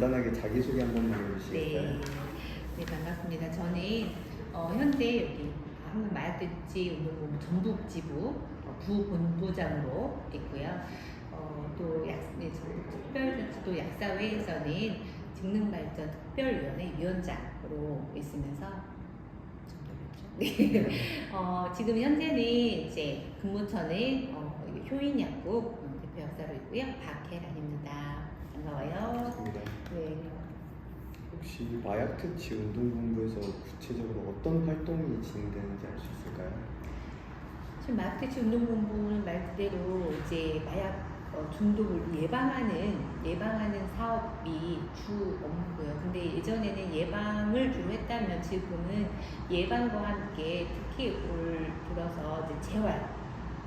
간단하게 자기소개 한 번만 해주시겠어요? 네, 네 반갑습니다. 저는 현재 여기 한국마약대책운동본부 전북지부 부본부장으로 있고요. 전북 특별자치도 약사회에서는 직능발전 특별위원회 위원장으로 있으면서 네. 지금 현재는 이제 근무처는 효인약국 대표 약사로 있고요. 박혜란입니다. 반가워요. 반갑습니다. 네. 혹시 마약특치운동본부에서 구체적으로 어떤 활동이 진행되는지 알 수 있을까요? 지금 마약특치운동본부는 말 그대로 이제 마약 중독을 예방하는 사업이 주 업무고요. 근데 예전에는 예방을 주로 했다면 지금은 예방과 함께 특히 올 들어서 이제 재활,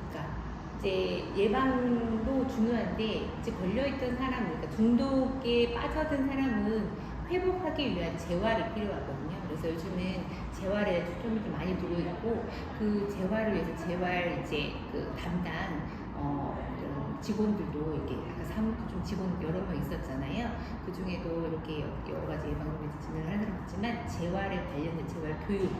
그러니까 이제 예방도 중요한데 이제 걸려있던 사람, 그러니까 중독에 빠져든 사람은 회복하기 위한 재활이 필요하거든요. 그래서 요즘은 재활에 초점을 좀 많이 두고 있고 그 재활을 위해서 재활 이제 그 담당 직원들도 이렇게 아까 사무도 좀 직원 여러 명 있었잖아요. 그 중에도 이렇게 여러 가지 예방을 진행을 하는 사람 있지만 재활에 관련된 재활 교육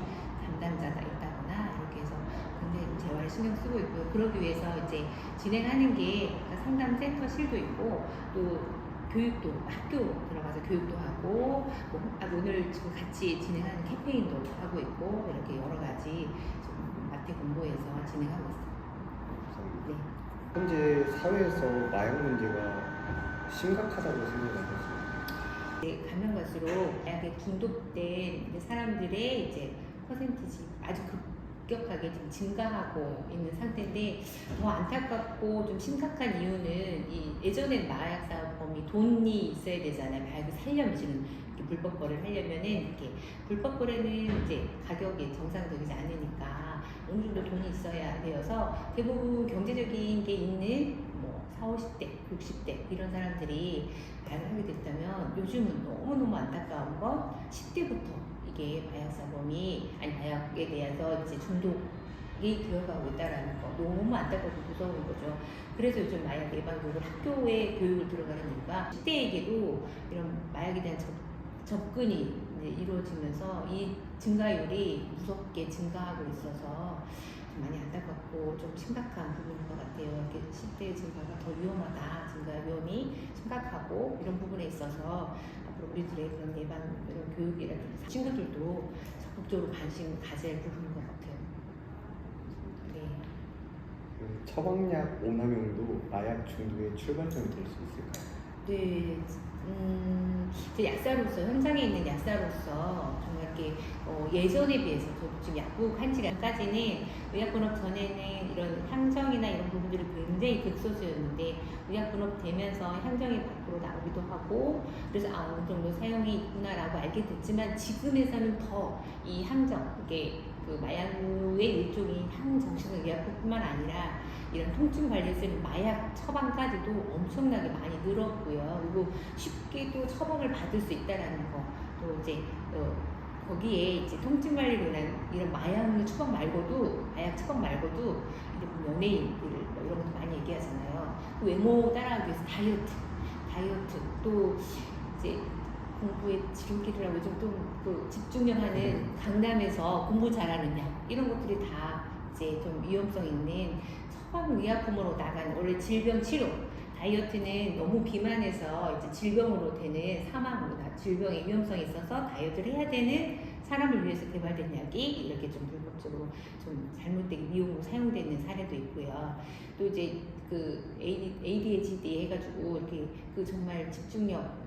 담당자가 있다거나 이렇게 해서 굉장히 재활에 신경 쓰고 있고요. 그러기 위해서 이제 진행하는 게 상담센터실도 있고 또 교육도 학교 들어가서 교육도 하고 오늘 지금 같이 진행하는 캠페인도 하고 있고 이렇게 여러 가지 마태본부에서 진행하고 있습니다. 네. 현재 사회에서 마약 문제가 심각하다고 생각하셨습니다. 네, 가면 갈수록 마약에 중독된 사람들의 이제 퍼센티지 아주 급격하게 지금 증가하고 있는 상태인데 더 안타깝고 좀 심각한 이유는 예전엔 마약 사업범이 돈이 있어야 되잖아요. 마약을 살려면 지금 불법 거래를 하려면은 이렇게 불법 거래는 이제 가격이 정상적이지 않으니까 어느 정도 돈이 있어야 되어서 대부분 경제적인 게 있는 뭐 40, 50대, 60대 이런 사람들이 마약을 하게 됐다면 요즘은 너무너무 안타까운 건 10대부터 이게 마약에 대해서 이제 중독이 되어가고 있다라는 거 너무 안타깝고 무서운 거죠. 그래서 요즘 마약 예방 교육을 학교에 교육을 들어가는 이유가 10대에게도 이런 마약에 대한 접근이 이루어지면서 이 증가율이 무섭게 증가하고 있어서 좀 많이 안타깝고 좀 심각한 부분인 것 같아요. 이렇게 10대 증가가 더 위험하다, 증가 위험이 심각하고 이런 부분에 있어서 앞으로 우리들의 그런 예방 이런 교육이라든지 친구들도 적극적으로 관심 가질 부분인 것 같아요. 네. 처방약 오남용도 마약 중독의 출발점이 될 수 있을까요? 네, 약사로서 현장에 있는 약사로서 정말 이렇게 예전에 비해서 저도 지금 약국 한 지간까지는 의약분업 전에는 이런 향정이나 이런 부분들이 굉장히 극소수였는데 의약분업 되면서 향정이 밖으로 나오기도 하고 그래서 어느 정도 사용이 있구나라고 알게 됐지만 지금에서는 더 이 향정 이게 그 마약류의 일종인 항정신의약품뿐만 아니라 이런 통증 관리에 쓰는 마약 처방까지도 엄청나게 많이 늘었고요. 그리고 쉽게 또 처방을 받을 수 있다라는 거. 또 이제 거기에 이제 통증 관리로 인한 이런 마약 처방 말고도 이런 연예인들 뭐 이런 것도 많이 얘기하잖아요. 그 외모 따라하기 위해서 다이어트 또 이제 공부에 지름길이라고 요즘 또 집중력 하는 강남에서 공부 잘하는 약 이런 것들이 다 이제 좀 위험성 있는 처방의약품으로 나간 원래 질병 치료 다이어트는 너무 비만해서 이제 질병으로 되는 사망으로 질병의 위험성이 있어서 다이어트를 해야 되는 사람을 위해서 개발된 약이 이렇게 좀 불법적으로 좀 잘못되게 미용으로 사용되는 사례도 있고요. 또 이제 그 ADHD 해가지고 이렇게 그 정말 집중력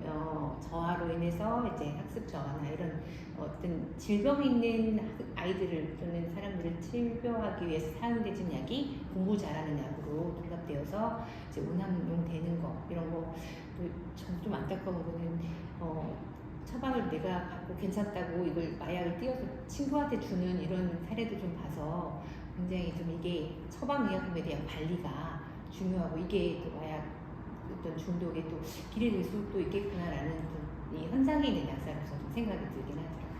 저하로 인해서 이제 학습 저하나 이런 어떤 질병 있는 아이들을 또는 사람들을 치료하기 위해서 사용되는 약이 공부 잘하는 약으로 결합되어서 이제 오남용 되는 거 이런 거 좀 안타까운 거는 처방을 내가 받고 괜찮다고 이걸 마약을 띄워서 친구한테 주는 이런 사례도 좀 봐서 굉장히 좀 이게 처방의약품에 대한 관리가 중요하고 이게 또 마약 어떤 중독에 또 길이 될 수도 있겠구나라는 이 현장에 있는 약사로서 좀 생각이 들긴 하더라고요.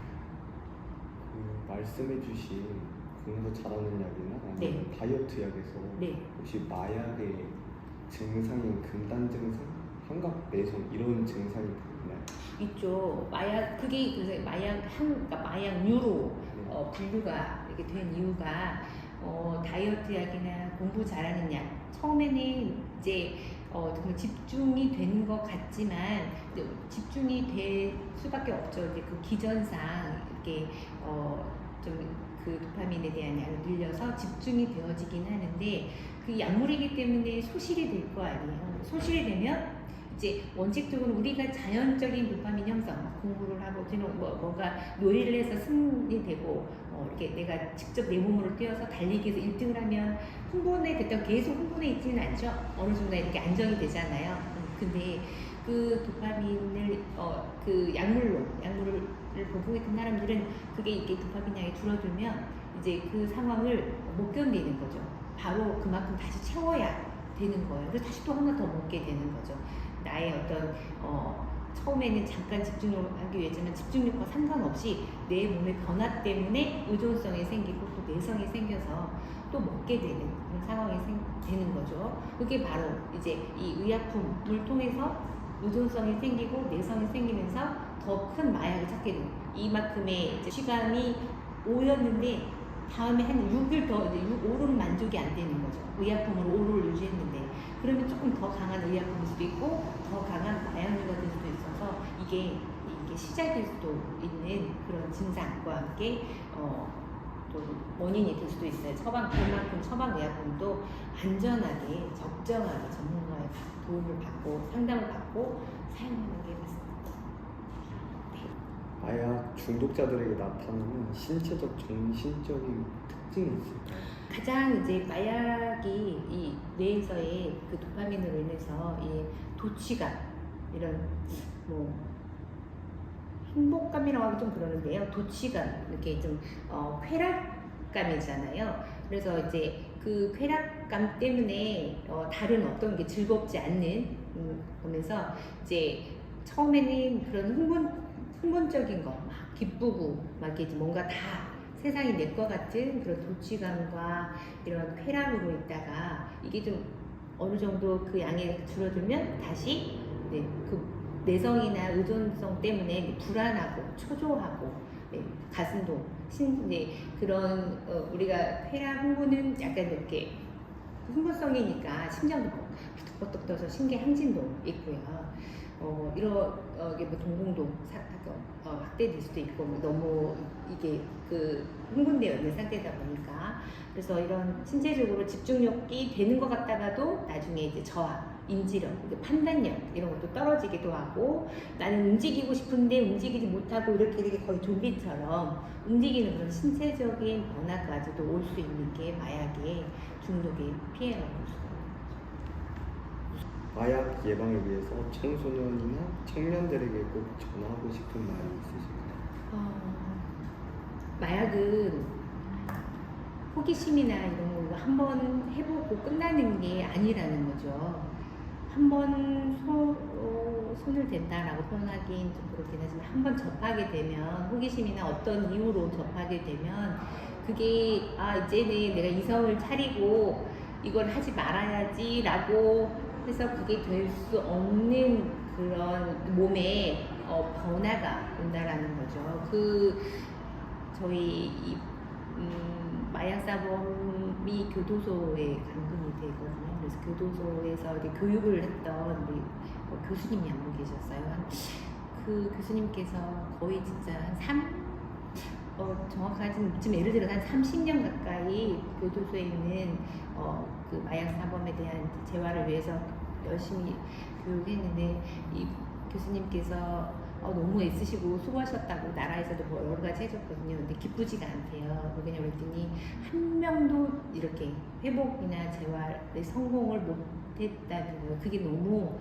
말씀해주신 공부 잘하는 약이나 아니면 네. 다이어트 약에서 네. 혹시 마약의 증상인 금단 증상, 환각 내성 이런 증상이 보이나요? 있죠. 마약 그게 그래서 그러니까 마약류로 분류가 이렇게 된 이유가 다이어트 약이나 공부 잘하는 약 처음에는 이제 정말 집중이 되는 것 같지만 이제 집중이 될 수밖에 없죠. 이제 그 기전상 이렇게 좀 그 도파민에 대한 양을 늘려서 집중이 되어지긴 하는데 그 약물이기 때문에 소실이 될 거 아니에요. 소실이 되면 이제 원칙적으로 우리가 자연적인 도파민 형성, 공부를 하고 뭔가 놀이를 해서 승리 되고 이렇게 내가 직접 내 몸으로 뛰어서 달리기에서 1등을 하면 흥분에 됐다 계속 흥분해 있지는 않죠. 어느 순간 이렇게 안정이 되잖아요. 근데 그 도파민을 그 약물을 보고 있던 사람들은 그게 이게 도파민 양이 줄어들면 이제 그 상황을 못 견디는 거죠. 바로 그만큼 다시 채워야 되는 거예요. 그래서 다시 또 하나 더 먹게 되는 거죠. 나의 어떤 처음에는 잠깐 집중을 하기 위해서는 집중력과 상관없이 내 몸의 변화 때문에 의존성이 생기고 또 내성이 생겨서 또 먹게 되는 그런 상황이 되는 거죠. 그게 바로 이제 이 의약품을 통해서 의존성이 생기고 내성이 생기면서 더 큰 마약을 찾게 되는 이만큼의 이제 시간이 5였는데 다음에 한 6일 더 이제 5로는 만족이 안 되는 거죠. 의약품으로 5를 유지했는데 그러면 조금 더 강한 의약품일 수도 있고 더 강한 마약류가 될 수도 있어서 이게 시작일 수도 있는 그런 증상과 함께 또 원인이 될 수도 있어요. 그만큼 처방 의약품도 안전하게 적정하게 전문가의 도움을 받고 상담을 받고 사용하는 게 맞습니다. 마약 중독자들에게 나타나는 신체적, 정신적인 특징이 있을까요? 가장 이제 마약이 이 뇌에서의 그 도파민으로 인해서 이 도취감 이런 뭐 행복감이라고 하기 좀 그러는데요. 도취감 이렇게 좀 쾌락감이잖아요. 그래서 이제 그 쾌락감 때문에 다른 어떤 게 즐겁지 않는 거면서 이제 처음에는 그런 흥분적인 거, 막 기쁘고 막 이렇게 뭔가 다 세상이 내 것 같은 그런 도취감과 이런 쾌락으로 있다가 이게 좀 어느 정도 그 양이 줄어들면 다시 그 내성이나 의존성 때문에 불안하고 초조하고 가슴도 그런 우리가 쾌락 흥분은 약간 이렇게 흥분성이니까 심장도 버떡버떡 떠서 신계 항진도 있고요. 이게 뭐 동공도 확대될 수도 있고 너무 이게 그 흥분되어 있는 상태다 보니까 그래서 이런 신체적으로 집중력이 되는 것 같다가도 나중에 이제 저하, 인지력, 판단력 이런 것도 떨어지기도 하고 나는 움직이고 싶은데 움직이지 못하고 이렇게 거의 좀비처럼 움직이는 그런 신체적인 변화까지도 올 수 있는 게 마약의 중독의 피해라고 볼 수 있습니다. 마약 예방을 위해서 청소년이나 청년들에게 꼭 전하고 싶은 말이 있으실까요? 마약은 호기심이나 이런 걸로 한번 해보고 끝나는 게 아니라는 거죠. 한번 손을 댄다라고 표현하기는 좀 그렇긴 하지만 한번 접하게 되면 호기심이나 어떤 이유로 접하게 되면 그게 이제는 내가 이성을 차리고 이걸 하지 말아야지라고 해서 그게 될 수 없는 그런 몸에 변화가 온다라는 거죠. 저희 마약사범이 교도소에 감금이 되거든요. 그래서 교도소에서 이제 교육을 했던 우리 교수님이 한 분 계셨어요. 그 교수님께서 거의 진짜 정확하지는 좀 예를 들어 한 30년 가까이 교도소에 있는 그 마약 사범에 대한 재활을 위해서 열심히 교육했는데 이 교수님께서 너무 애쓰시고 수고하셨다고 나라에서도 뭐 여러 가지 해줬거든요. 근데 기쁘지가 않대요. 왜냐면 그랬더니 한 명도 이렇게 회복이나 재활에 성공을 못했다는 거예요. 그게 너무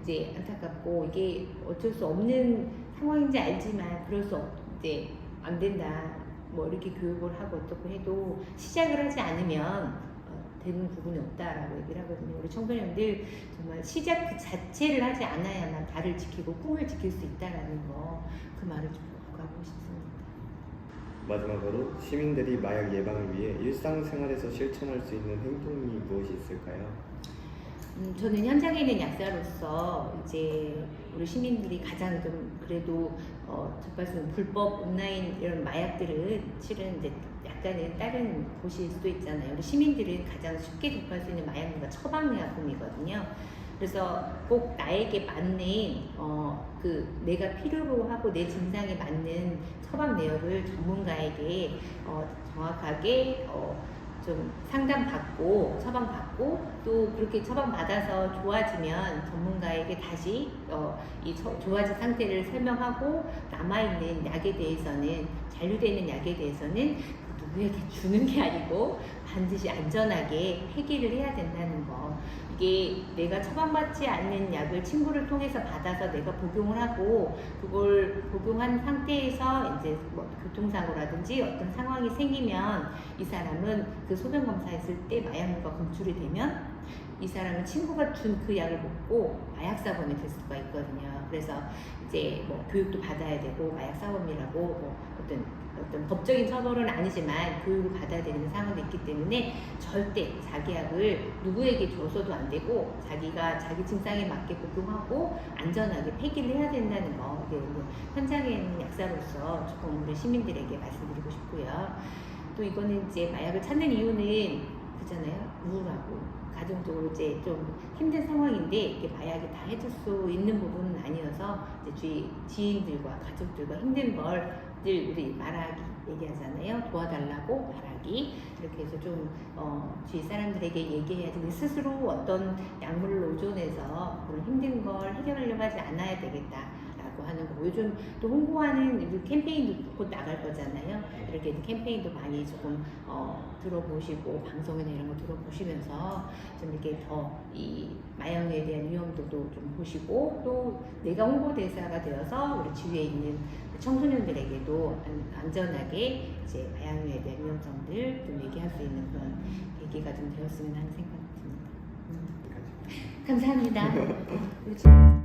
이제 안타깝고 이게 어쩔 수 없는 상황인지 알지만 그럴 수 이제 안 된다. 뭐 이렇게 교육을 하고 어떻게 해도 시작을 하지 않으면 되는 부분이 없다라고 얘기를 하거든요. 우리 청소년들 정말 시작 그 자체를 하지 않아야만 달을 지키고 꿈을 지킬 수 있다라는 거 그 말을 좀 하고 싶습니다. 마지막으로 시민들이 마약 예방을 위해 일상생활에서 실천할 수 있는 행동이 무엇이 있을까요? 저는 현장에 있는 약사로서 이제 우리 시민들이 가장 좀 그래도 접할 수 있는 불법 온라인 이런 마약들은 실은 이제 약간은 다른 곳일 수도 있잖아요. 우리 시민들은 가장 쉽게 접할 수 있는 마약류가 처방약품이거든요. 그래서 꼭 나에게 맞는 내가 필요로 하고 내 증상에 맞는 처방 내역을 전문가에게 정확하게 좀 상담받고 처방받고 또 그렇게 처방받아서 좋아지면 전문가에게 다시 좋아진 상태를 설명하고 남아있는 약에 대해서는 잔류되는 약에 대해서는 그 누구에게 주는 게 아니고 반드시 안전하게 폐기를 해야 된다는 거. 이게 내가 처방받지 않는 약을 친구를 통해서 받아서 내가 복용을 하고 그걸 복용한 상태에서 이제 뭐 교통사고라든지 어떤 상황이 생기면 이 사람은 그 소변 검사했을 때 마약류가 검출이 되면 이 사람은 친구가 준 그 약을 먹고 마약사범이 될 수가 있거든요. 그래서 이제 뭐 교육도 받아야 되고 마약사범이라고 뭐 어떤 법적인 처벌은 아니지만 교육을 받아야 되는 상황도 있기 때문에 절대 자기 약을 누구에게 줘서도 안 되고 자기가 자기 증상에 맞게 복용하고 안전하게 폐기를 해야 된다는 거. 이게 뭐 현장에 있는 약사로서 조금 우리 시민들에게 말씀드리고 싶고요. 또 이거는 이제 마약을 찾는 이유는 그잖아요. 우울하고 가정적으로 이제 좀 힘든 상황인데 이게 마약이 다 해줄 수 있는 부분은 아니어서 이제 지인들과 가족들과 힘든 걸 늘 우리 말하기 얘기하잖아요. 도와달라고 말하기 이렇게 해서 좀 주위 사람들에게 얘기해야지 우리 스스로 어떤 약물을 의존해서 그런 힘든 걸 해결하려고 하지 않아야 되겠다라고 하는 거고 요즘 또 홍보하는 캠페인도 곧 나갈 거잖아요. 이렇게 캠페인도 많이 조금 들어보시고 방송이나 이런 거 들어보시면서 좀 이렇게 더 이 마약에 대한 위험도도 좀 보시고 또 내가 홍보대사가 되어서 우리 주위에 있는 청소년들에게도 안전하게 이제 마약류에 대한 위험성들 좀 얘기할 수 있는 그런 계기가 좀 되었으면 하는 생각이 듭니다. 감사합니다.